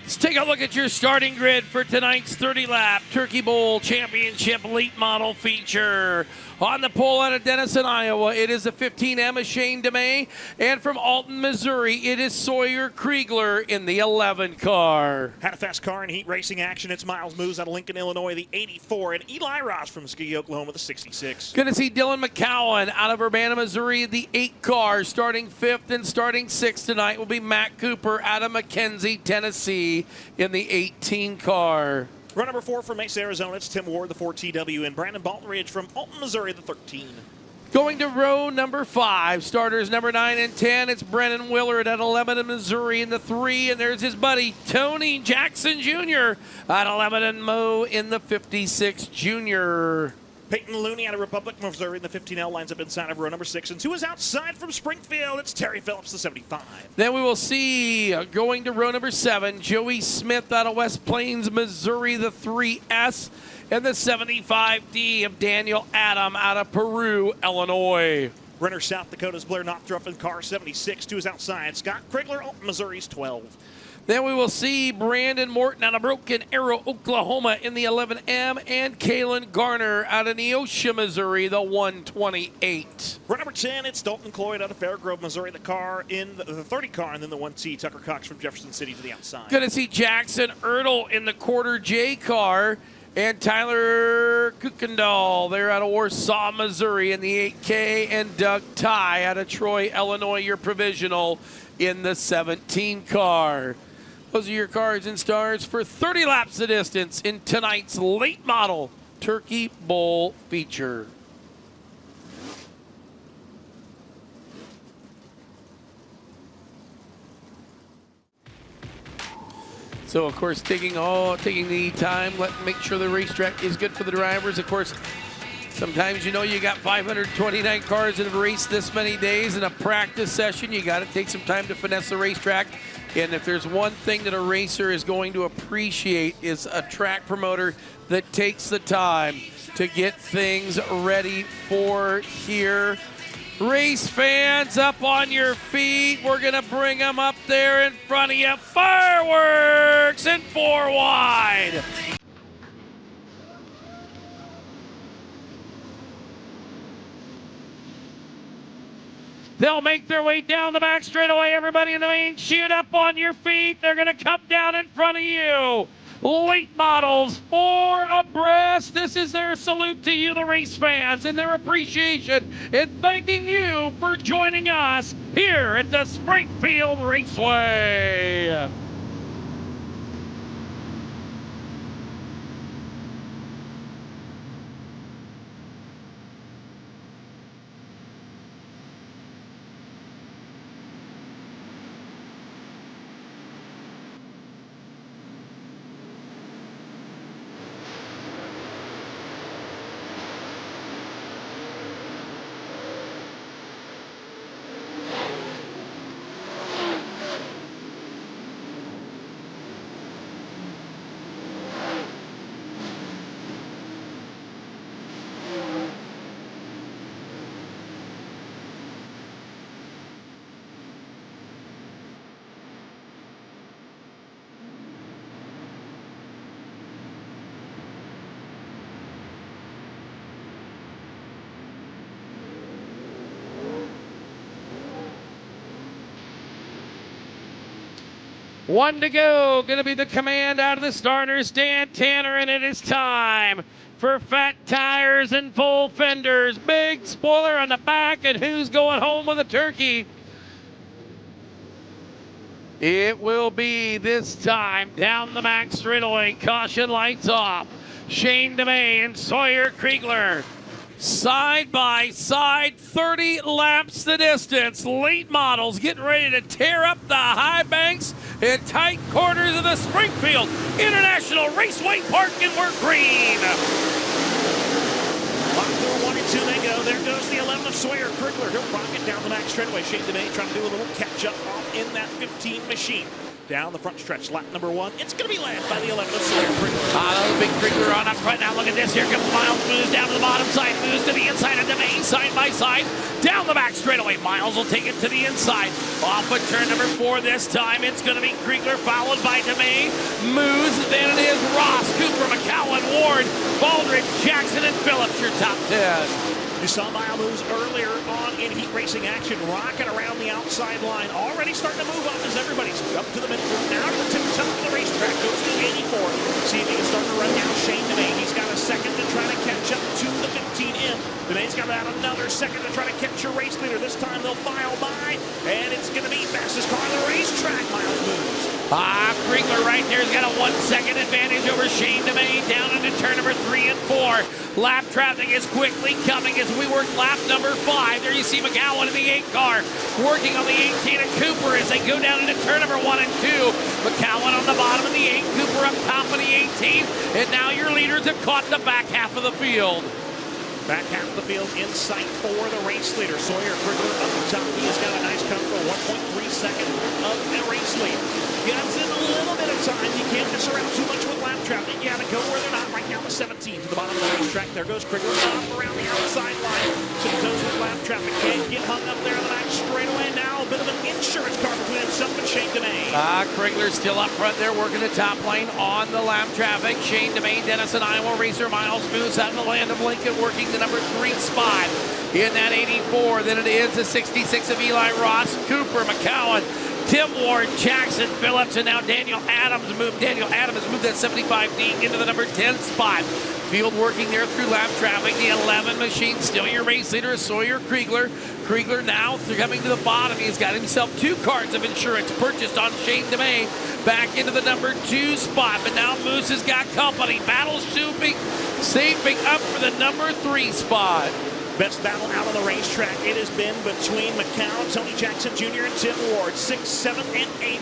Let's take a look at your starting grid for tonight's 30-lap Turkey Bowl Championship late model feature. On the pole out of Denison, Iowa, it is a 15M of Shane DeMay. And from Alton, Missouri, it is Sawyer Kriegler in the 11 car. Had a fast car in heat racing action. It's Miles Moose out of Lincoln, Illinois, the 84. And Eli Ross from Muskogee, Oklahoma, the 66. Going to see Dylan McCowan out of Urbana, Missouri, the 8 car. Starting 5th and starting 6th tonight will be Matt Cooper out of McKenzie, Tennessee in the 18 car. Row number 4 from Mesa, Arizona, it's Tim Ward, the 4TW, and Brandon Baltonridge from Alton, Missouri, the 13. Going to row number 5, starters number 9 and 10, it's Brennan Willard at 11 Missouri in the 3, and there's his buddy Tony Jackson Jr. at 11 Mo in the 56 Junior. Peyton Looney out of Republic, Missouri, in the 15L lines up inside of row number 6, and 2 is outside from Springfield. It's Terry Phillips, the 75. Then we will see, going to row number 7, Joey Smith out of West Plains, Missouri, the 3S, and the 75D of Daniel Adam out of Peru, Illinois. Runner South Dakota's Blair Knopfdruff in car 76. 2 is outside. Scott Krigler, Alton, Missouri's 12. Then we will see Brandon Morton out of Broken Arrow, Oklahoma in the 11M, and Kalen Garner out of Neosho, Missouri, the 128. Row number 10, it's Dalton Cloyd out of Fairgrove, Missouri, the car in the 30 car, and then the 1T, Tucker Cox from Jefferson City to the outside. Going to see Jackson Ertl in the quarter J car, and Tyler Kuykendall there out of Warsaw, Missouri in the 8K, and Doug Ty out of Troy, Illinois, your provisional in the 17 car. Those are your cars and stars for 30 laps of distance in tonight's late model Turkey Bowl feature. So, of course, taking the time, make sure the racetrack is good for the drivers. Of course, sometimes you got 529 cars in a race this many days in a practice session. You got to take some time to finesse the racetrack. And if there's one thing that a racer is going to appreciate is a track promoter that takes the time to get things ready for here. Race fans, up on your feet. We're going to bring them up there in front of you. Fireworks and 4 wide. They'll make their way down the back straightaway. Everybody in the main chute up on your feet. They're going to come down in front of you. Late models, 4 abreast. This is their salute to you, the race fans, and their appreciation in thanking you for joining us here at the Springfield Raceway. One to go, going to be the command out of the starters, Dan Tanner, and it is time for fat tires and full fenders. Big spoiler on the back, and who's going home with a turkey? It will be this time down the back straightaway. Caution lights off. Shane DeMay and Sawyer Kriegler. Side by side, 30 laps the distance. Late models getting ready to tear up the high banks and tight corners of the Springfield International Raceway Park, and we're green. Lock door 1 and 2 they go. There goes the 11 of Sawyer Kriegler. He'll rock it down the back straightaway. Shane DeMay trying to do a little catch up off in that 15 machine. Down the front stretch, lap number 1. It's going to be led by the 11 of Sawyer Krigler. The big Krigler on up front. Now look at this. Here comes Miles. Moves down to the bottom side. Moves to the inside of the main side by side. Down the back straightaway. Miles will take it to the inside. Off of turn number 4 this time. It's going to be Krigler followed by DeMay. Moves. Then it is Ross, Cooper, McCowan, Ward, Baldridge, Jackson, and Phillips. Your top 10. You saw Miles moves earlier on in heat racing action, rocking around the outside line. Already starting to move up as everybody's up to the middle. Now to the tip-top of the racetrack. Goes to 84. See if he can start to run down Shane DeMay. He's got a second to try to catch up to the 15M. DeMay's got about another second to try to catch your race leader. This time they'll file by, and it's going to be fastest car on the racetrack. Miles moves. Krigler right there has got a 1 second advantage over Shane DeMay down into turn number 3 and 4. Lap traffic is quickly coming as we work lap number 5. There you see McCowan in the 8 car working on the 18 and Cooper as they go down into turn number 1 and 2. McCowan on the bottom of the 8, Cooper up top of the 18, and now your leaders have caught the back half of the field. Back half of the field in sight for the race leader. Sawyer Krigler up the top. He has got a nice comfortable 1.3 second of the race lead. Gets in a little bit of time. You can't mess around too much with lap traffic. You got to go where they're not. Right now, the 17 to the bottom of the racetrack. There goes Krigler up around the outside line. So he goes with lap traffic. Can't get hung up there in the back straightaway. Now a bit of an insurance car between himself and Shane DeMay. Krigler's still up front there working the top lane on the lap traffic. Shane DeMay, Dennis and Iowa racer. Miles moves out of the land of Lincoln working the number 3 spot in that 84. Then it is the 66 of Eli Ross, Cooper, McCowan, Tim Ward, Jackson, Phillips, and now Daniel Adams has moved that 75D into the number 10 spot. Field working there through lap traffic. The 11 machine, still your race leader is Sawyer Krigler. Krigler now coming to the bottom. He's got himself 2 cards of insurance purchased on Shane DeMay. Back into the number 2 spot, but now Moose has got company. Battle shaping up for the number 3 spot. Best battle out on the racetrack. It has been between McCown, Tony Jackson Jr., and Tim Ward. 6, 7, and 8.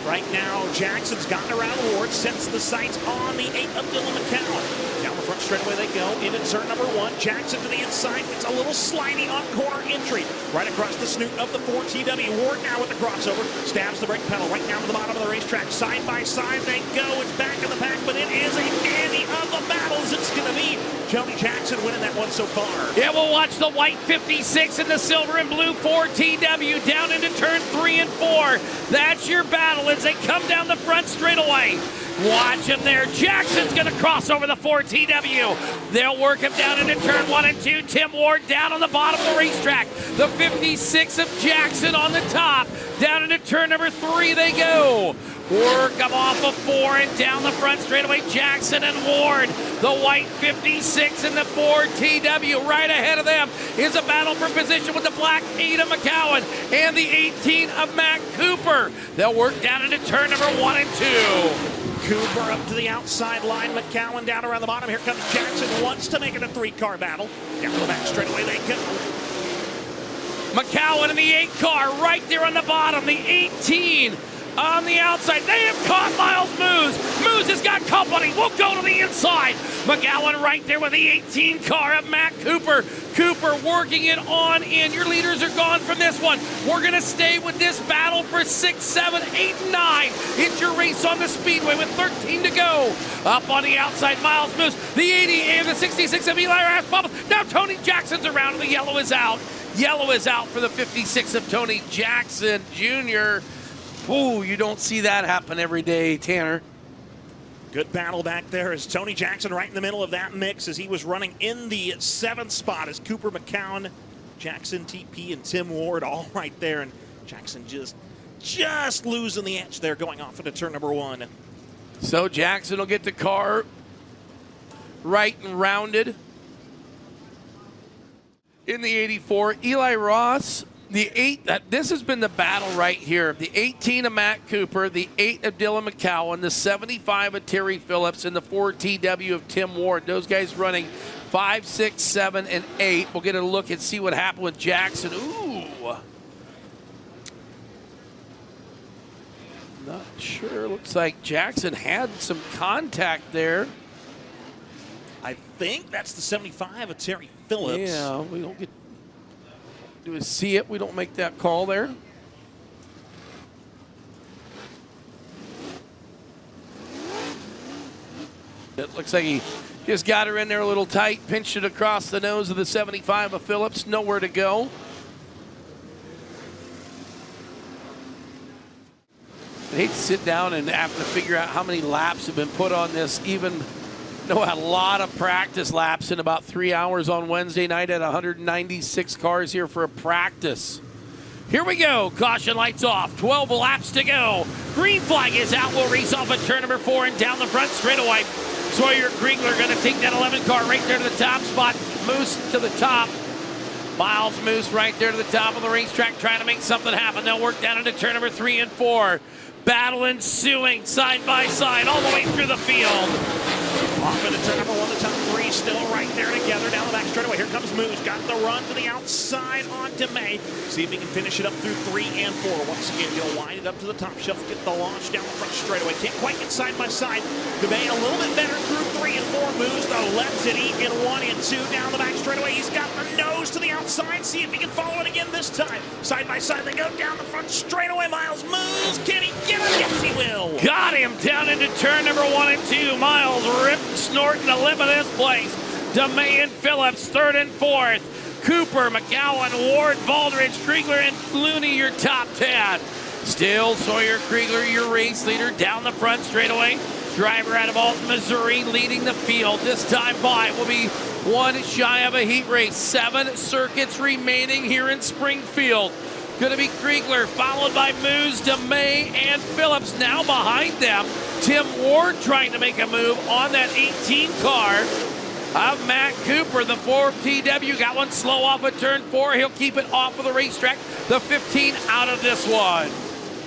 Right now, Jackson's gotten around Ward, sets the sights on the 8 of Dylan McCown. Down the front straightaway they go into turn number 1. Jackson to the inside. It's a little slidey on corner entry. Right across the snoot of the 4TW. Ward now with the crossover. Stabs the brake pedal right down to the bottom of the racetrack. Side by side they go. It's back in the pack, but it is a dandy of the battles. It's going to be Tony Jackson winning that one so far. Yeah, we'll watch the white 56 and the silver and blue 4TW down into turn 3 and 4. That's your battle as they come down the front straightaway. Watch him there. Jackson's going to cross over the 4TW. They'll work him down into turn 1 and 2. Tim Ward down on the bottom of the racetrack. The 56 of Jackson on the top. Down into turn number 3 they go. Work him off of 4 and down the front straightaway. Jackson and Ward. The white 56 and the 4TW right ahead of them is a battle for position with the black 8 of McCowan and the 18 of Matt Cooper. They'll work down into turn number 1 and 2. Cooper up to the outside line. McCowan down around the bottom. Here comes Jackson. Wants to make it a 3-car battle. Down the back straightaway they go. McCowan in the 8 car right there on the bottom. The 18 on the outside. They have caught Miles Moose. Moose has got company. We'll go to the inside. McCowan right there with the 18 car of Matt Cooper. Cooper working it on in. Your leaders are gone from this one. We're going to stay with this battle for 6, 7, 8, 9. It's your race on the speedway with 13 to go. Up on the outside, Miles Moose. The 80 and the 66 of Eli Ross bubbles. Now Tony Jackson's around and the yellow is out. Yellow is out for the 56 of Tony Jackson Jr. Ooh, you don't see that happen every day, Tanner. Good battle back there as Tony Jackson right in the middle of that mix as he was running in the 7th spot as Cooper, McCown, Jackson, TP, and Tim Ward all right there. And Jackson just losing the edge there going off into turn number 1. So Jackson will get the car right and rounded. In the 84, Eli Ross, the 8, this has been the battle right here. The 18 of Matt Cooper, the 8 of Dylan McCowan, the 75 of Terry Phillips, and the 4TW of Tim Ward. Those guys running 5, 6, 7, and 8. We'll get a look and see what happened with Jackson. Ooh. Not sure. Looks like Jackson had some contact there. I think that's the 75 of Terry Phillips. Yeah, we don't get do we see it. We don't make that call there. It looks like he just got her in there a little tight, pinched it across the nose of the 75 of Phillips. Nowhere to go. I hate to sit down and have to figure out how many laps have been put on this, even though a lot of practice laps in about 3 hours on Wednesday night at 196 cars here for a practice. Here we go. Caution lights off. 12 laps to go. Green flag is out. We'll race off at turn number 4 and down the front straightaway. Sawyer Kriegler going to take that 11 car right there to the top spot. Moose to the top. Miles Moose right there to the top of the racetrack trying to make something happen. They'll work down into turn number 3 and 4. Battle ensuing side by side all the way through the field. Off into turn number 1, the top 3 still right there together down the back straightaway. Here comes Moose, got the run to the outside on DeMay. See if he can finish it up through 3 and 4. Once again, he'll wind it up to the top shelf, get the launch down the front straightaway. Can't quite get side by side. DeMay a little bit better through 3 and 4. Moose though lets it eat in 1 and 2 down the back straightaway. He's got the nose to the outside. See if he can follow it again this time. Side by side they go down the front straightaway. Miles moves. Can he get it? Yes, he will. Got him down into turn number 1 and 2. Miles ripped, snorting to limit this place. DeMay and Phillips, 3rd and 4th. Cooper, McGowan, Ward, Baldridge, Kriegler, and Looney, your top 10. Still Sawyer Kriegler, your race leader, down the front straightaway. Driver out of Alton, Missouri, leading the field. This time by will be one shy of a heat race. 7 circuits remaining here in Springfield. Going to be Kriegler, followed by Moose, DeMay, and Phillips. Now behind them, Tim Ward trying to make a move on that 18 car of Matt Cooper. The 4 TW got one slow off at turn 4. He'll keep it off of the racetrack. The 15 out of this one.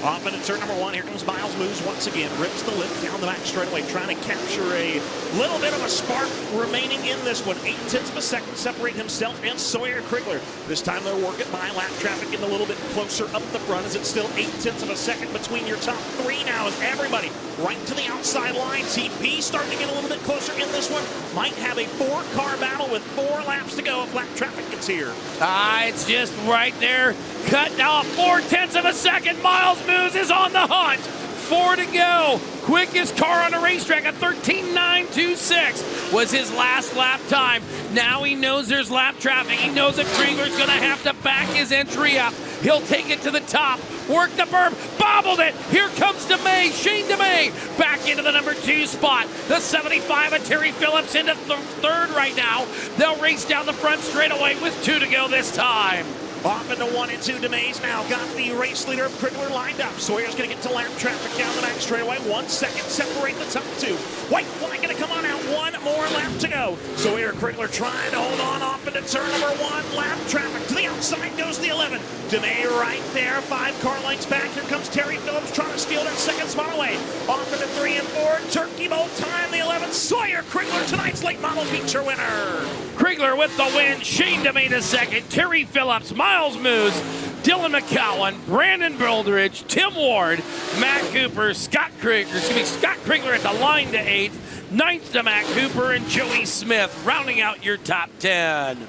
Off into turn number 1, here comes Miles Moose once again. Rips the lip down the back straightaway, trying to capture a little bit of a spark remaining in this one. 0.8 of a second separate himself and Sawyer Kriegler. This time they're working by lap traffic, getting a little bit closer up the front. Is it still 0.8 of a second between your top 3 now? Is everybody right to the outside line? TP starting to get a little bit closer in this one. Might have a 4-car battle with 4 laps to go if lap traffic gets here. It's just right there. Cut off 0.4 of a second. Miles Moose is on the hunt. 4 to go. Quickest car on the racetrack at 13.926 was his last lap time. Now he knows there's lap traffic. He knows that Kriegler's going to have to back his entry up. He'll take it to the top. Work the berm. Bobbled it. Here comes DeMay. Shane DeMay back into the number 2 spot. The 75 of Terry Phillips into 3rd right now. They'll race down the front straightaway with 2 to go this time. Off into 1 and 2. DeMay's now got the race leader of Kriegler lined up. Sawyer's going to get to lap traffic down the back straightaway. 1 second separate the top 2. White flag going to come on out. 1 more lap to go. Sawyer Kriegler trying to hold on off into turn number 1. Lap traffic to the outside goes the 11. DeMay right there. 5 car lengths back. Here comes Terry Phillips trying to steal that second spot away. Off into 3 and 4. Turkey bowl time. The 11. Sawyer Kriegler, tonight's late model feature winner. Kriegler with the win. Shane DeMay the second. Terry Phillips, Miles Moose, Dylan McCowan, Brandon Baldridge, Tim Ward, Matt Cooper, Scott Kriegler at the line to 8th, 9th to Matt Cooper, and Joey Smith rounding out your top 10.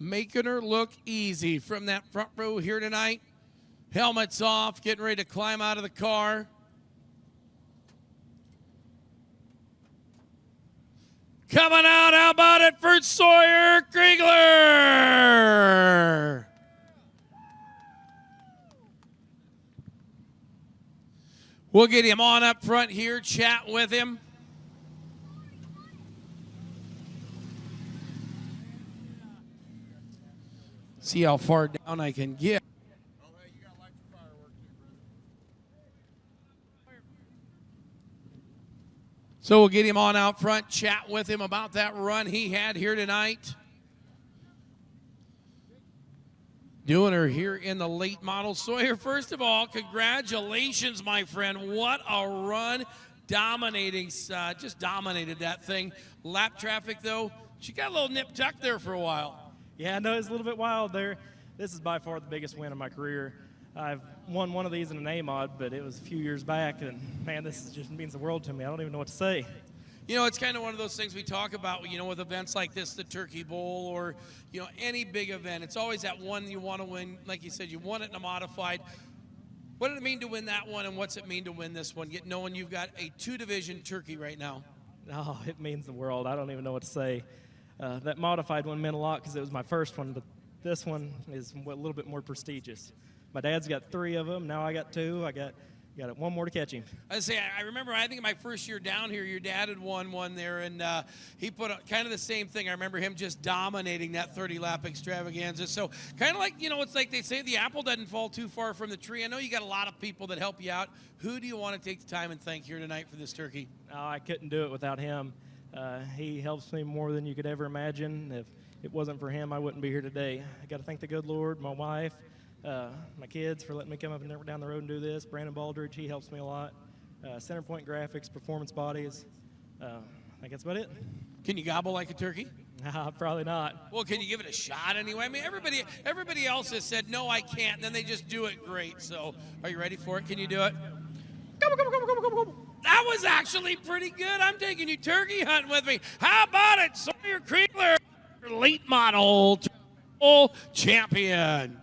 Making her look easy from that front row here tonight. Helmets off, getting ready to climb out of the car. Coming out, how about it for Sawyer Kriegler? We'll get him on up front here, chat with him. See how far down I can get. So we'll get him on out front, chat with him about that run he had here tonight. Doing her here in the late model. Sawyer, first of all, congratulations, my friend. What a run. Dominating, just dominated that thing. Lap traffic, though, she got a little nip tuck there for a while. Yeah, no, it's a little bit wild there. This is by far the biggest win of my career. I've won one of these in an A-mod, but it was a few years back, and man, just means the world to me. I don't even know what to say. You know, it's kind of one of those things we talk about, you know, with events like this, the Turkey Bowl, or, you know, any big event. It's always that one you want to win. Like you said, you won it in a modified. What did it mean to win that one, and what's it mean to win this one, knowing you've got a 2-division Turkey right now? Oh, it means the world. I don't even know what to say. That modified one meant a lot because it was my first one, but this one is a little bit more prestigious. My dad's got 3 of them. Now I got 2. I got one more to catch him. I remember, I think in my first year down here, your dad had won one there, and he put kind of the same thing. I remember him just dominating that 30-lap extravaganza. So kind of like, you know, it's like they say the apple doesn't fall too far from the tree. I know you got a lot of people that help you out. Who do you want to take the time and thank here tonight for this turkey? Oh, I couldn't do it without him. He helps me more than you could ever imagine. If it wasn't for him, I wouldn't be here today. I got to thank the good Lord, my wife, my kids for letting me come up and down the road and do this. Brandon Baldridge, he helps me a lot. Centerpoint Graphics, Performance Bodies. I think that's about it. Can you gobble like a turkey? Probably not. Well, can you give it a shot anyway? I mean, everybody else has said, no, I can't, and then they just do it great. So are you ready for it? Can you do it? Gobble, gobble, gobble, gobble, gobble. That was actually pretty good. I'm taking you turkey hunting with me. How about it, Sawyer Kriegler, late model champion?